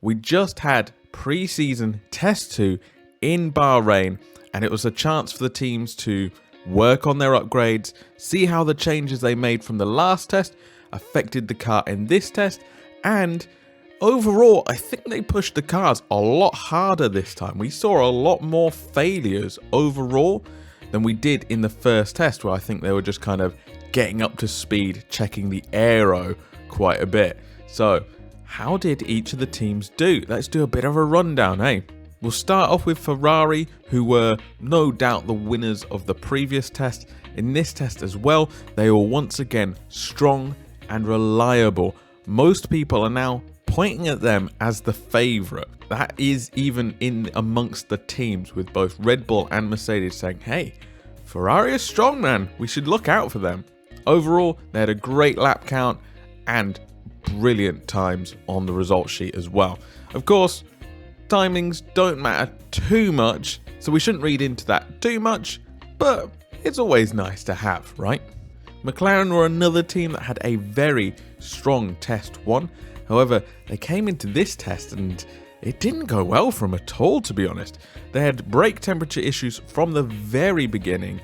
we just had pre-season test 2 in Bahrain, and it was a chance for the teams to work on their upgrades, see how the changes they made from the last test affected the car in this test, and overall, I think they pushed the cars a lot harder this time. We saw a lot more failures overall than we did in the first test, where I think they were just kind of getting up to speed, checking the aero quite a bit. So, how did each of the teams do? Let's do a bit of a rundown, eh? We'll start off with Ferrari, who were no doubt the winners of the previous test. In this test as well, they were once again strong and reliable. Most people are now pointing at them as the favourite. That is even in amongst the teams, with both Red Bull and Mercedes saying, hey, Ferrari is strong, man. We should look out for them. Overall, they had a great lap count and brilliant times on the result sheet as well. Of course, timings don't matter too much, so we shouldn't read into that too much, but it's always nice to have, right? McLaren were another team that had a very strong test 1. However, they came into this test and it didn't go well for them at all, to be honest. They had brake temperature issues from the very beginning,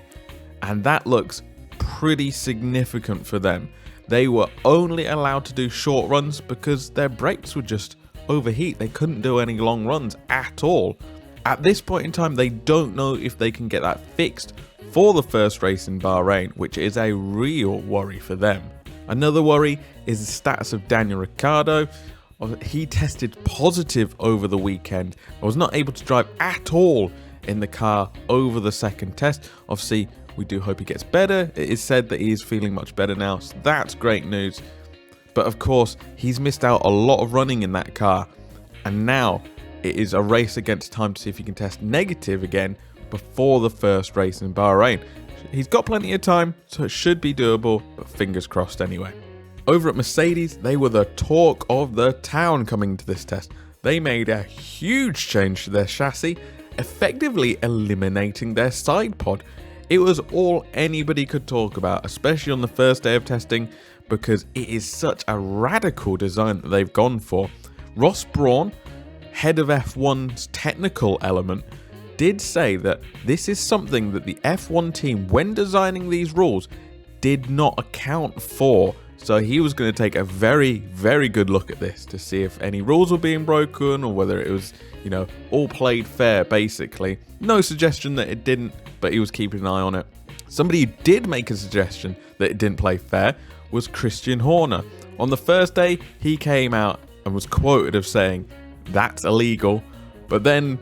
and that looks pretty significant for them. They were only allowed to do short runs because their brakes would just overheat. They couldn't do any long runs at all. At this point in time, they don't know if they can get that fixed for the first race in Bahrain, which is a real worry for them. Another worry is the status of Daniel Ricciardo. He tested positive over the weekend. I was not able to drive at all in the car over the second test. Obviously, we do hope he gets better. It is said that he is feeling much better now, so that's great news. But of course, he's missed out a lot of running in that car. And now it is a race against time to see if he can test negative again before the first race in Bahrain. He's got plenty of time, so it should be doable, but fingers crossed anyway. Over at Mercedes, they were the talk of the town coming to this test. They made a huge change to their chassis, effectively eliminating their side pod. It was all anybody could talk about, especially on the first day of testing, because it is such a radical design that they've gone for. Ross Brawn, head of F1's technical element, did say that this is something that the F1 team, when designing these rules, did not account for. So he was going to take a very, very good look at this to see if any rules were being broken or whether it was, all played fair, basically. No suggestion that it didn't, but he was keeping an eye on it. Somebody who did make a suggestion that it didn't play fair was Christian Horner. On the first day, he came out and was quoted of saying, "That's illegal." But then,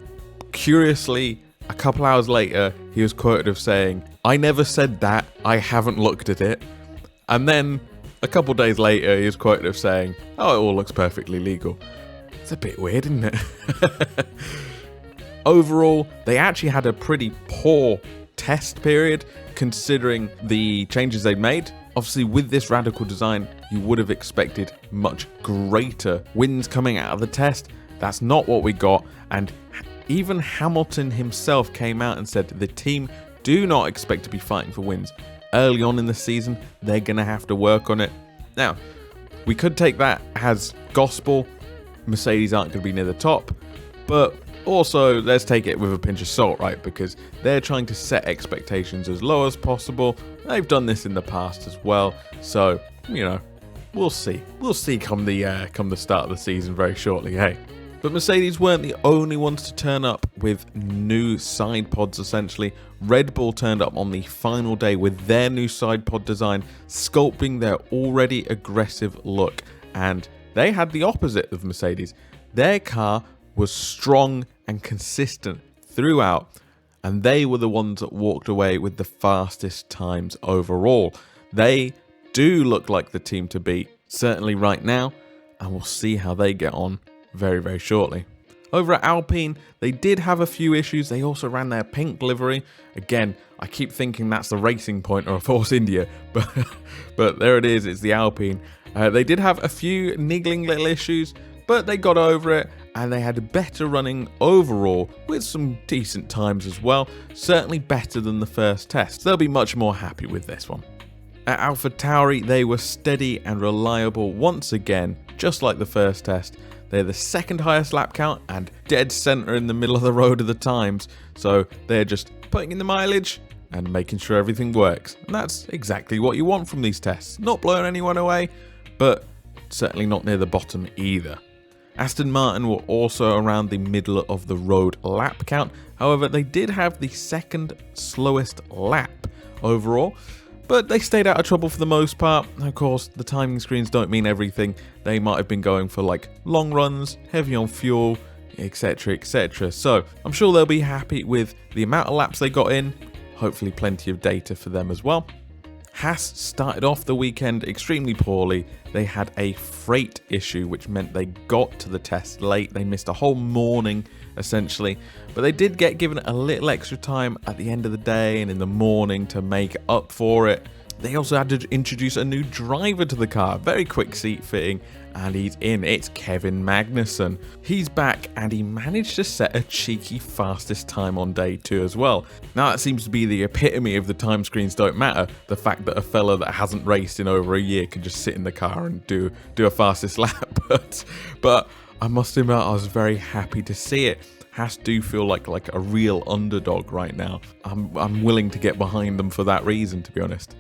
curiously, a couple hours later, he was quoted of saying, "I never said that, I haven't looked at it." And then, a couple days later, he was quoted of saying, "Oh, it all looks perfectly legal." It's a bit weird, isn't it? Overall, they actually had a pretty poor test period, considering the changes they'd made. Obviously, with this radical design, you would have expected much greater wins coming out of the test. That's not what we got, and even Hamilton himself came out and said the team do not expect to be fighting for wins. Early on in the season, they're going to have to work on it. Now, we could take that as gospel. Mercedes aren't going to be near the top, but also let's take it with a pinch of salt, right? Because they're trying to set expectations as low as possible. They've done this in the past as well, so we'll see. We'll see come the start of the season very shortly, hey. But Mercedes weren't the only ones to turn up with new side pods, essentially. Red Bull turned up on the final day with their new side pod design, sculpting their already aggressive look. And they had the opposite of Mercedes. Their car was strong and consistent throughout, and they were the ones that walked away with the fastest times overall. They do look like the team to beat, certainly right now, and we'll see how they get on very, very shortly. Over at Alpine, they did have a few issues. They also ran their pink livery. Again, I keep thinking that's the Racing Point or Force India, but there it is, it's the Alpine. They did have a few niggling little issues, but they got over it, and they had better running overall with some decent times as well. Certainly better than the first test. They'll be much more happy with this one. At AlphaTauri, they were steady and reliable once again, just like the first test. They're the second highest lap count and dead center in the middle of the road of the times. So they're just putting in the mileage and making sure everything works. And that's exactly what you want from these tests. Not blowing anyone away, but certainly not near the bottom either. Aston Martin were also around the middle of the road lap count. However, they did have the second slowest lap overall, but they stayed out of trouble for the most part. Of course, the timing screens don't mean everything. They might have been going for like long runs, heavy on fuel, etc, etc. So I'm sure they'll be happy with the amount of laps they got in. Hopefully plenty of data for them as well. Haas started off the weekend extremely poorly. They had a freight issue, which meant they got to the test late. They missed a whole morning, essentially. But they did get given a little extra time at the end of the day and in the morning to make up for it. They also had to introduce a new driver to the car. Very quick seat fitting, and he's in. It's Kevin Magnussen. He's back, and he managed to set a cheeky fastest time on day 2 as well. Now that seems to be the epitome of the time screens don't matter. The fact that a fella that hasn't raced in over a year can just sit in the car and do a fastest lap. But I must admit, I was very happy to see it. Haas do feel like a real underdog right now. I'm willing to get behind them for that reason, to be honest.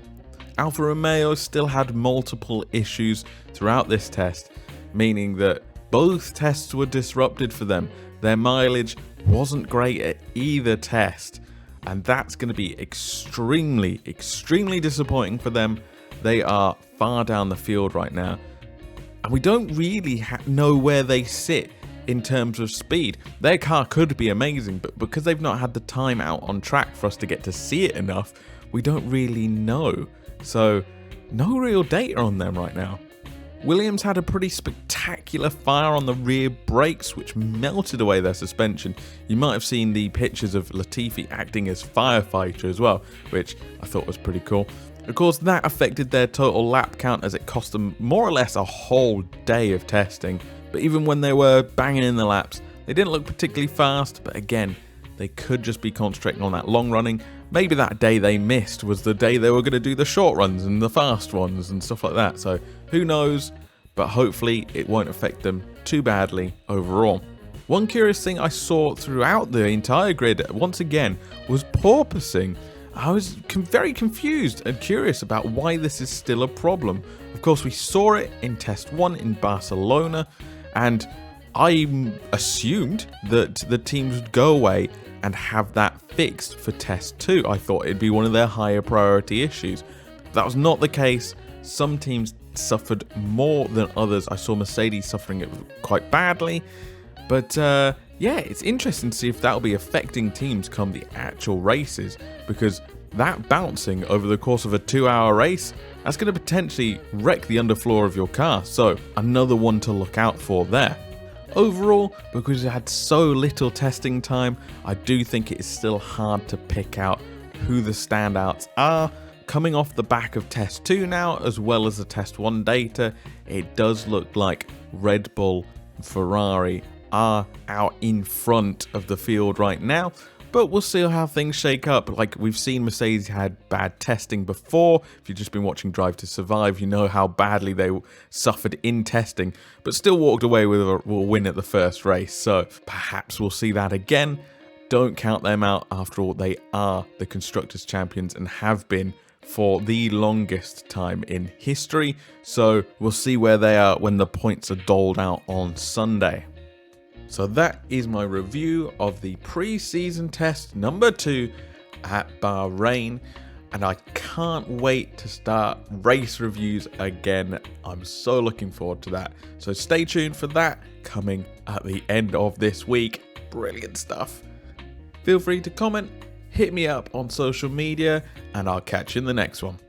Alfa Romeo still had multiple issues throughout this test, meaning that both tests were disrupted for them. Their mileage wasn't great at either test, and that's going to be extremely, extremely disappointing for them. They are far down the field right now, and we don't really know where they sit in terms of speed. Their car could be amazing, but because they've not had the time out on track for us to get to see it enough, we don't really know. So, no real data on them right now. Williams had a pretty spectacular fire on the rear brakes, which melted away their suspension. You might have seen the pictures of Latifi acting as firefighter as well, which I thought was pretty cool. Of course, that affected their total lap count as it cost them more or less a whole day of testing. But even when they were banging in the laps, they didn't look particularly fast, but again, they could just be concentrating on that long running. Maybe that day they missed was the day they were going to do the short runs and the fast ones and stuff like that. So who knows, but hopefully it won't affect them too badly overall. One curious thing I saw throughout the entire grid, once again, was porpoising. I was very confused and curious about why this is still a problem. Of course, we saw it in Test 1 in Barcelona, and I assumed that the teams would go away and have that fixed for Test 2. I thought it'd be one of their higher priority issues. That was not the case. Some teams suffered more than others. I saw Mercedes suffering it quite badly. But yeah, it's interesting to see if that'll be affecting teams come the actual races, because that bouncing over the course of a 2-hour race, that's going to potentially wreck the underfloor of your car. So another one to look out for there. Overall, because it had so little testing time, I do think it is still hard to pick out who the standouts are. Coming off the back of Test 2 now, as well as the Test 1 data, it does look like Red Bull and Ferrari are out in front of the field right now. But we'll see how things shake up. Like, we've seen Mercedes had bad testing before. If you've just been watching Drive to Survive, you know how badly they suffered in testing, but still walked away with a win at the first race. So perhaps we'll see that again. Don't count them out. After all, they are the Constructors' Champions and have been for the longest time in history. So we'll see where they are when the points are doled out on Sunday. So that is my review of the pre-season test number 2 at Bahrain, and I can't wait to start race reviews again. I'm so looking forward to that. So stay tuned for that coming at the end of this week. Brilliant stuff. Feel free to comment, hit me up on social media, and I'll catch you in the next one.